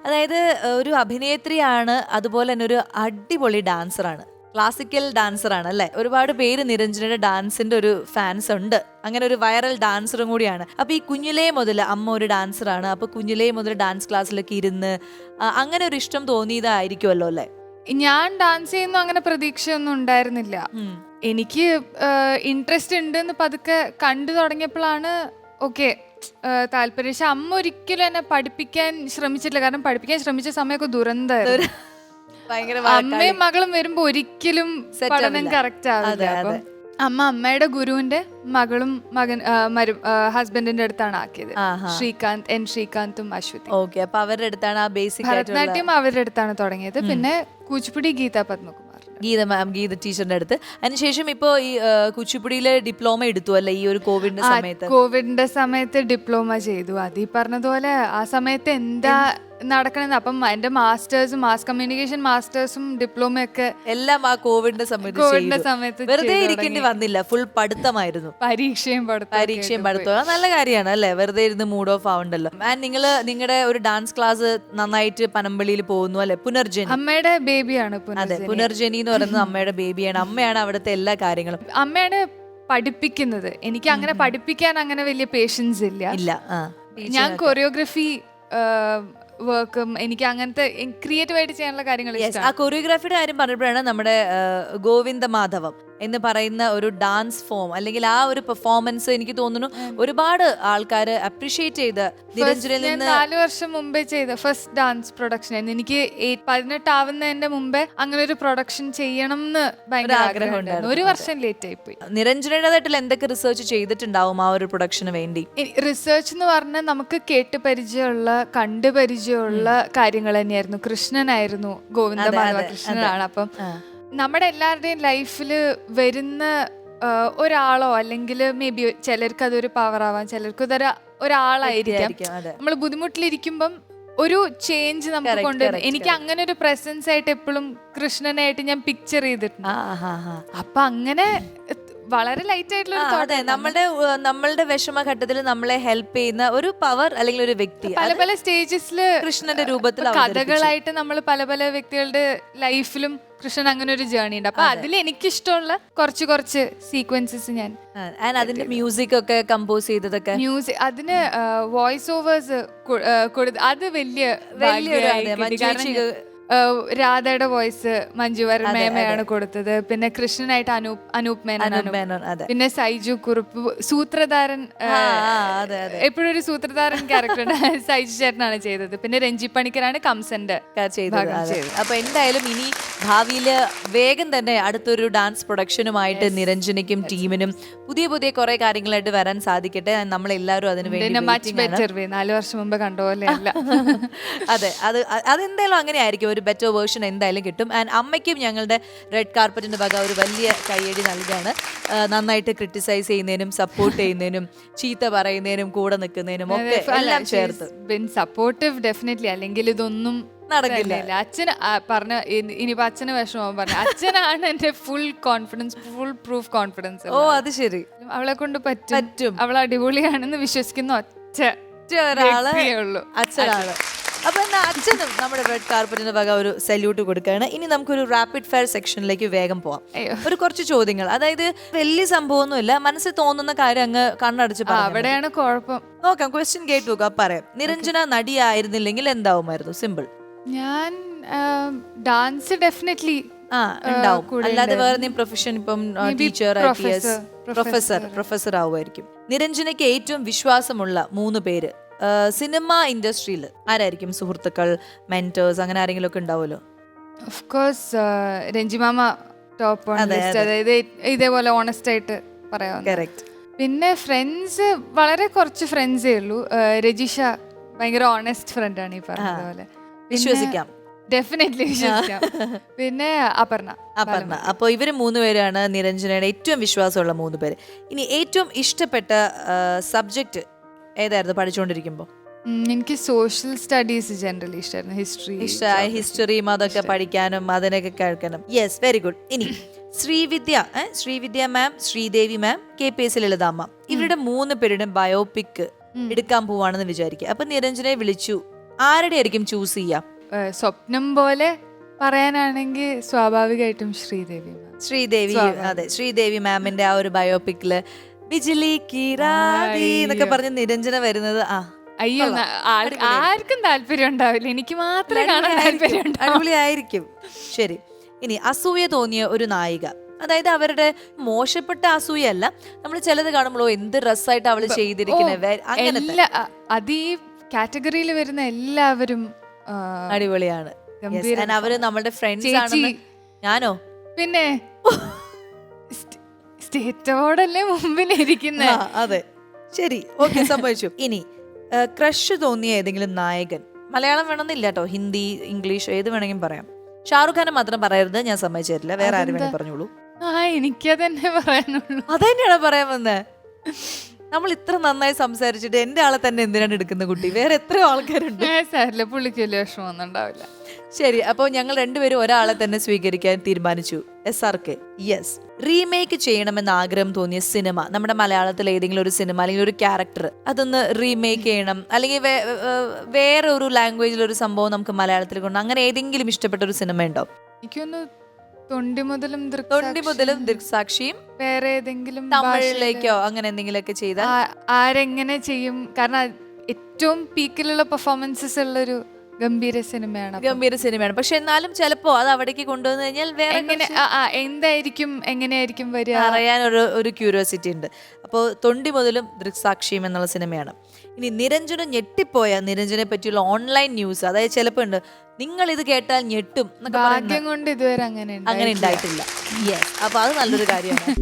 അതായത് ഒരു അഭിനേത്രിയാണ്, അതുപോലെ തന്നെ ഒരു അടിപൊളി ഡാൻസറാണ്, ക്ലാസിക്കൽ ഡാൻസറാണ് അല്ലെ. ഒരുപാട് പേര് നിരഞ്ജനയുടെ ഡാൻസിന്റെ ഒരു ഫാൻസ് ഉണ്ട്. അങ്ങനെ ഒരു വൈറൽ ഡാൻസറും കൂടിയാണ്. അപ്പൊ ഈ കുഞ്ഞിലേ മുതൽ അമ്മ ഒരു ഡാൻസറാണ്. അപ്പൊ കുഞ്ഞിലേ മുതൽ ഡാൻസ് ക്ലാസ്സിലൊക്കെ ഇരുന്ന് അങ്ങനെ ഒരു ഇഷ്ടം തോന്നിയതായിരിക്കുമല്ലോ അല്ലെ. ഞാൻ ഡാൻസ് ചെയ്യുന്ന അങ്ങനെ പ്രതീക്ഷയൊന്നും ഉണ്ടായിരുന്നില്ല. എനിക്ക് ഇൻട്രസ്റ്റ് ഉണ്ടെന്ന് പതുക്കെ കണ്ടു തുടങ്ങിയപ്പോഴാണ് ഓക്കെ താല്പര്യം. പക്ഷെ അമ്മ ഒരിക്കലും എന്നെ പഠിപ്പിക്കാൻ ശ്രമിച്ചിട്ടില്ല. കാരണം പഠിപ്പിക്കാൻ ശ്രമിച്ച സമയമൊക്കെ ദുരന്തമായിരുന്നു. അമ്മയും മകളും വരുമ്പോ ഒരിക്കലും പഠനം കറക്റ്റ് ആവില്ല. അപ്പം അമ്മയുടെ ഗുരുവിന്റെ മകളും ഹസ്ബൻഡിന്റെ അടുത്താണ് ആക്കിയത്. ശ്രീകാന്തും അശ്വതി. ഓക്കെ, അപ്പൊ അവരുടെ അടുത്താണ് ആ ബേസിക് ഭരതനാട്യം അവരുടെ അടുത്താണ് തുടങ്ങിയത്. പിന്നെ കൂച്ചിപ്പുടി ഗീത പത്മകുമാർ, ഗീത ടീച്ചറിന്റെ അടുത്ത്. അതിനുശേഷം ഇപ്പോ ഈ കുച്ചിപ്പുടിയിലെ ഡിപ്ലോമ എടുത്തു അല്ലെ ഈ ഒരു കോവിഡിന്റെ സമയത്ത് ഡിപ്ലോമ ചെയ്തു. അത് ഈ പറഞ്ഞതുപോലെ ആ സമയത്ത് എന്താ നടക്കണെന്ന്. അപ്പം എന്റെ മാസ്റ്റേഴ്സും മാസ് കമ്മ്യൂണിക്കേഷൻ മാസ്റ്റേഴ്സും ഡിപ്ലോമയൊക്കെ എല്ലാം ആ കോവിഡിന്റെ സമയത്ത് വെറുതെ ഇരിക്കേണ്ടി വന്നില്ല. ഫുൾ പഠിത്തമായിരുന്നു, പരീക്ഷയും പഠിത്തവും. നല്ല കാര്യമാണ് അല്ലെ, വെറുതെ ഇരുന്ന് മൂഡ് ഓഫ് ആവണ്ടല്ലോ. ആൻഡ് നിങ്ങളുടെ ഒരു ഡാൻസ് ക്ലാസ് നന്നായിട്ട് പനമ്പള്ളിയിൽ പോകുന്നു അല്ലെ. പുനർജനി അമ്മയുടെ ബേബിയാണ്. അതെ, പുനർജനി എന്ന് പറയുന്നത് അമ്മയുടെ ബേബിയാണ്. അമ്മയാണ് അവിടുത്തെ എല്ലാ കാര്യങ്ങളും. അമ്മയാണ് പഠിപ്പിക്കുന്നത്. എനിക്ക് അങ്ങനെ പഠിപ്പിക്കാൻ അങ്ങനെ വലിയ പേഷ്യൻസ് ഇല്ല. ഞാൻ കൊറിയോഗ്രഫി വർക്കും എനിക്ക് അങ്ങനത്തെ ക്രിയേറ്റീവായിട്ട് ചെയ്യാനുള്ള കാര്യങ്ങൾ. ആ കൊറിയോഗ്രാഫിയുടെ കാര്യം പറഞ്ഞപ്പോഴാണ് നമ്മുടെ ഗോവിന്ദ മാധവം എന്ന് പറയുന്ന ഒരു ഡാൻസ് ഫോം അല്ലെങ്കിൽ ആ ഒരു പെർഫോമൻസ് എനിക്ക് തോന്നുന്നു ഒരുപാട് ആൾക്കാർ അപ്രീഷിയേറ്റ് ചെയ്ത്. നിരഞ്ജനിൽ നിന്ന് 4 വർഷം മുമ്പേ ചെയ്ത ഫസ്റ്റ് ഡാൻസ് പ്രൊഡക്ഷൻ ആയിരുന്നു. എനിക്ക് 18 ആവുന്നതിന്റെ മുമ്പേ അങ്ങനെ ഒരു പ്രൊഡക്ഷൻ ചെയ്യണം എന്ന് ഭയങ്കര ആഗ്രഹം ഉണ്ടായിരുന്നു. 1 വർഷം ലേറ്റ് ആയിപ്പോയി. നിരഞ്ജനയുടേതായിട്ടുള്ള എന്തൊക്കെ റിസർച്ച് ചെയ്തിട്ടുണ്ടാവും ആ ഒരു പ്രൊഡക്ഷന് വേണ്ടി? റിസർച്ച് എന്ന് പറഞ്ഞാൽ നമുക്ക് കേട്ട് പരിചയമുള്ള കണ്ട് പരിചയമുള്ള കാര്യങ്ങൾ തന്നെയായിരുന്നു. കൃഷ്ണനായിരുന്നു, ഗോവിന്ദ മാധവ കൃഷ്ണനാണ്. അപ്പം നമ്മുടെ എല്ലാവരുടെയും ലൈഫിൽ വരുന്ന ഒരാളോ അല്ലെങ്കിൽ മേ ബി ചിലർക്ക് അതൊരു പവർ ആവാം, ചിലർക്ക് ഒരാളായിരിക്കാം. നമ്മൾ ബുദ്ധിമുട്ടിലിരിക്കുമ്പം ഒരു ചേഞ്ച് നമുക്ക് കൊണ്ടുവരും. എനിക്ക് അങ്ങനെ ഒരു പ്രസൻസ് ആയിട്ട് എപ്പോഴും കൃഷ്ണനായിട്ട് ഞാൻ പിക്ചർ ചെയ്തിട്ടുണ്ട്. അപ്പൊ അങ്ങനെ വളരെ ലൈറ്റ് ആയിട്ടുള്ള നമ്മളുടെ വിഷമഘട്ടത്തിൽ നമ്മളെ ഹെൽപ്പ് ചെയ്യുന്ന ഒരു പവർ അല്ലെങ്കിൽ ഒരു വ്യക്തി പല സ്റ്റേജസില് കൃഷ്ണന്റെ രൂപത്തിൽ കഥകളായിട്ട് നമ്മൾ പല വ്യക്തികളുടെ ലൈഫിലും കൃഷ്ണൻ അങ്ങനെ ഒരു ജേർണി ഉണ്ട്. അപ്പൊ അതിൽ എനിക്കിഷ്ടമുള്ള കുറച്ച് സീക്വൻസസ് ഞാൻ അതിന്റെ മ്യൂസിക് ഒക്കെ കമ്പോസ് ചെയ്തതൊക്കെ അതിന് വോയിസ് ഓവേഴ്സ് അത് വലിയ രാധയുടെ വോയിസ് മഞ്ജു വർമ്മയാണ് കൊടുത്തത്. പിന്നെ കൃഷ്ണനായിട്ട് അനൂപ് മേനോൻ, പിന്നെ സൈജു കുറുപ്പ്, സൂത്രധാരൻ എപ്പോഴും ഒരു സൂത്രധാരൻ ക്യാരക്ടർ സൈജു ചേട്ടനാണ് ചെയ്തത്. പിന്നെ രഞ്ജി പണിക്കരാണ് കംസന്റെ ചെയ്തത്. അപ്പൊ എന്തായാലും ഇനി ഭാവിയില് വേഗം തന്നെ അടുത്തൊരു ഡാൻസ് പ്രൊഡക്ഷനുമായിട്ട് നിരഞ്ജനയ്ക്കും ടീമിനും പുതിയ കുറെ കാര്യങ്ങളായിട്ട് വരാൻ സാധിക്കട്ടെ. നമ്മളെല്ലാവരും അതിന് വേണ്ടി 4 വർഷം മുമ്പ് കണ്ട പോലെ അല്ല. അതെ, അതെന്തായാലും അങ്ങനെ ആയിരിക്കും. ഒരു ബെറ്റർ വേർഷൻ എന്തായാലും കിട്ടും. ആൻഡ് അമ്മയ്ക്കും ഞങ്ങളുടെ റെഡ് കാർപ്പറ്റിന്റെ വക ഒരു വലിയ കയ്യടി നൽകുകയാണ്. നന്നായിട്ട് ക്രിട്ടിസൈസ് ചെയ്യുന്നതിനും സപ്പോർട്ട് ചെയ്യുന്നതിനും ചീത്ത പറയുന്നതിനും കൂടെ നിൽക്കുന്നതിനും ഒക്കെ എല്ലാം ചേർത്ത് സപ്പോർട്ടീവ് ഡെഫിനറ്റ്ലി. അല്ലെങ്കിൽ ഇതൊന്നും നടക്കില്ല. അച്ഛന് പറഞ്ഞ ഇനിയിപ്പോ അച്ഛന് വിഷമം പറഞ്ഞു. അച്ഛനാണ് എന്റെ full confidence, full proof confidence. ഓ അത് ശരി, അവളെ കൊണ്ട് പറ്റും, അവൾ അടിപൊളിയാണെന്ന് വിശ്വസിക്കുന്ന ഒറ്റ ഒരാള് അച്ഛനാണ്. അപ്പൊ എന്നാ അച്ഛനും നമ്മുടെ റെഡ് കാർപ്പറ്റിന്റെ വക ഒരു സല്യൂട്ട് കൊടുക്കുകയാണ്. ഇനി നമുക്കൊരു റാപ്പിഡ് ഫയർ സെക്ഷനിലേക്ക് വേഗം പോവാം. ഒരു കുറച്ച് ചോദ്യങ്ങൾ, അതായത് വലിയ സംഭവമൊന്നുമില്ല, മനസ്സിൽ തോന്നുന്ന കാര്യം അങ്ങ് കണ്ണടച്ച് അവിടെയാണ് കുഴപ്പം. നോക്കാം, ക്വസ്റ്റ്യൻ കേട്ട് നോക്കാം. പറയാം, നിരഞ്ജന നടിയായിരുന്നില്ലെങ്കിൽ എന്താവുമായിരുന്നു? സിമ്പിൾ. ഞാൻ ഡാൻസ് ഡെഫിനറ്റ്ലി ഉണ്ടാവും, അല്ലാതെ വേറെ പ്രൊഫഷൻ, ഇപ്പം ടീച്ചർ, പ്രൊഫസർ ആവുമായിരിക്കും. നിരഞ്ജനയ്ക്ക് ഏറ്റവും വിശ്വാസമുള്ള 3 പേര് സിനിമ ഇൻഡസ്ട്രിയിൽ ആരായിരിക്കും? സുഹൃത്തുക്കൾ, മെന്റേഴ്സ്, അങ്ങനെ ആരെങ്കിലും ഒക്കെ ഉണ്ടാവുമല്ലോ. ഓഫ് കോഴ്സ് രഞ്ജിമാമ ടോപ്പ്, അതായത് ഇതേപോലെ ഓണസ്റ്റ് ആയിട്ട് പറയാം. കറക്റ്റ്. പിന്നെ ഫ്രണ്ട്സ് വളരെ കുറച്ച് ഫ്രണ്ട്സേ ഉള്ളൂ. രജിഷ ഭയങ്കര ഓണസ്റ്റ് ഫ്രണ്ടാണ്, ഈ പറഞ്ഞതുപോലെ വിശ്വസിക്കാം, ഡെഫിനറ്റ്ലി വിശ്വസിക്കാം. പിന്നെ അപർണ. അപ്പോൾ ഇവര് 3 പേരാണ് നിരഞ്ജനയുടെ ഏറ്റവും വിശ്വാസമുള്ള 3 പേര്. ഇനി ഏറ്റവും ഇഷ്ടപ്പെട്ട സബ്ജക്ട് ഏതായിരുന്നു പഠിച്ചുകൊണ്ടിരിക്കുമ്പോൾ? എനിക്ക് സോഷ്യൽ സ്റ്റഡീസ് ജനറലി ഇഷ്ടമായിരുന്നു. ഹിസ്റ്ററിയും അതൊക്കെ പഠിക്കാനും അതിനൊക്കെ കേൾക്കാനും. Yes, very good. ഇനി ശ്രീവിദ്യ മാം, ശ്രീദേവി മാം, KPS ലളിതാമ്മ, ഇവരുടെ 3 പേരുടെ ബയോപിക് എടുക്കാൻ പോവാണെന്ന് വിചാരിക്കുക. അപ്പൊ നിരഞ്ജനെ വിളിച്ചു, ആരുടെ ആയിരിക്കും ചൂസ് ചെയ്യാം? സ്വപ്നം പോലെ പറയാനാണെങ്കിൽ സ്വാഭാവികമായിട്ടും ശ്രീദേവി മാം. ശ്രീദേവി, അതെ, ശ്രീദേവി മാമിന്റെ ആ ഒരു ബയോപിക്കില് ബിജിലി കി രാതി എന്നൊക്കെ പറഞ്ഞ് നിരഞ്ജന വരുന്നത് അയ്യോ, ആർക്കും താല്പര്യം ഉണ്ടാവില്ല, എനിക്ക് മാത്രമേ കാണാൻ താല്പര്യം ഉണ്ടാവൂ. അടിപൊളിയായിരിക്കും. ശരി, ഇനി അസൂയ തോന്നിയ ഒരു നായിക, അതായത് അവരുടെ മോശപ്പെട്ട അസൂയല്ല, നമ്മൾ ചിലത് കാണുമ്പോഴോ എന്ത് രസമായിട്ട് അവള് ചെയ്തിരിക്കുന്നത്, അങ്ങനെ അത് ഈ കാറ്റഗറിയിൽ വരുന്ന എല്ലാവരും അടിപൊളിയാണ്. അവര് നമ്മളുടെ ഫ്രണ്ട്സ് ആണ്. ഞാനോ പിന്നെ സ്റ്റേറ്റോടല്ലേ മുമ്പിലിരിക്കുന്ന. അതെ, ശരി, ഓക്കെ, സംഭവിച്ചു. ഇനി ക്രഷ് തോന്നിയ ഏതെങ്കിലും നായകൻ, മലയാളം വേണമെന്നില്ല കേട്ടോ, ഹിന്ദി, ഇംഗ്ലീഷ് ഏത് വേണമെങ്കിലും പറയാം. ഷാറുഖ് ഖാനെ മാത്രം പറയരുത്, ഞാൻ സമ്മതിച്ചു തരില്ല, വേറെ ആരും വേണമെങ്കിൽ പറഞ്ഞോളൂ. എനിക്കതന്നെ പറയാനുള്ളൂ. അതന്നെയാണ് പറയാൻ വന്നത്. നമ്മൾ ഇത്ര നന്നായി സംസാരിച്ചിട്ട് എന്റെ ആളെ തന്നെ എന്തിനാണ് എടുക്കുന്ന കുട്ടി? വേറെ എത്രയോ ആൾക്കാരുണ്ട്. സാരില്ല, പുള്ളിക്ക് വലിയ വിഷമമൊന്നും ഉണ്ടാവില്ല. ശരി, അപ്പോൾ ഞങ്ങൾ രണ്ടുപേരും ഒരാളെ തന്നെ സ്വീകരിക്കാൻ തീരുമാനിച്ചു. SRK. യെസ്. റീമേക്ക് ചെയ്യണമെന്ന് ആഗ്രഹം തോന്നിയ സിനിമ, നമ്മുടെ മലയാളത്തിൽ ഏതെങ്കിലും ഒരു സിനിമ അല്ലെങ്കിൽ ഒരു ക്യാരക്ടർ അതൊന്ന് റീമേക്ക് ചെയ്യണം, അല്ലെങ്കിൽ വേറെ ഒരു ലാംഗ്വേജിൽ ഒരു സംഭവം നമുക്ക് മലയാളത്തിൽ കൊണ്ട്, അങ്ങനെ ഏതെങ്കിലും ഇഷ്ടപ്പെട്ട ഒരു സിനിമ ഉണ്ടോ? എനിക്കൊന്ന് തൊണ്ടി മുതലും ദൃക്സാക്ഷിയും വേറെ ഏതെങ്കിലും തമിഴിലേക്കോ അങ്ങനെ എന്തെങ്കിലുമൊക്കെ ചെയ്താൽ ആരെങ്ങനെ ചെയ്യും? കാരണം ഏറ്റവും പീക്കിലുള്ള പെർഫോമൻസസ് ഉള്ളൊരു ഗംഭീര സിനിമയാണ്. പക്ഷെ എന്നാലും ചിലപ്പോ അത് അവിടേക്ക് കൊണ്ടുവന്നു കഴിഞ്ഞാൽ വേറെ എങ്ങനെയായിരിക്കും വരിക അറിയാൻ ഒരു ക്യൂരിയോസിറ്റി ഉണ്ട്. അപ്പോൾ തൊണ്ടി മുതലും ദൃക്സാക്ഷിയും എന്നുള്ള സിനിമയാണ്. ഇനി നിരഞ്ജന ഞെട്ടിപ്പോയ നിരഞ്ജനെ പറ്റിയുള്ള ഓൺലൈൻ ന്യൂസ്, അതായത് ചിലപ്പോ ഉണ്ട് നിങ്ങൾ ഇത് കേട്ടാൽ ഞെട്ടും, ഭാഗ്യം കൊണ്ട് ഇതുവരെ അങ്ങനെ ഉണ്ടായിട്ടില്ല. യെസ്, അപ്പൊ അത് നല്ലൊരു കാര്യമാണ്.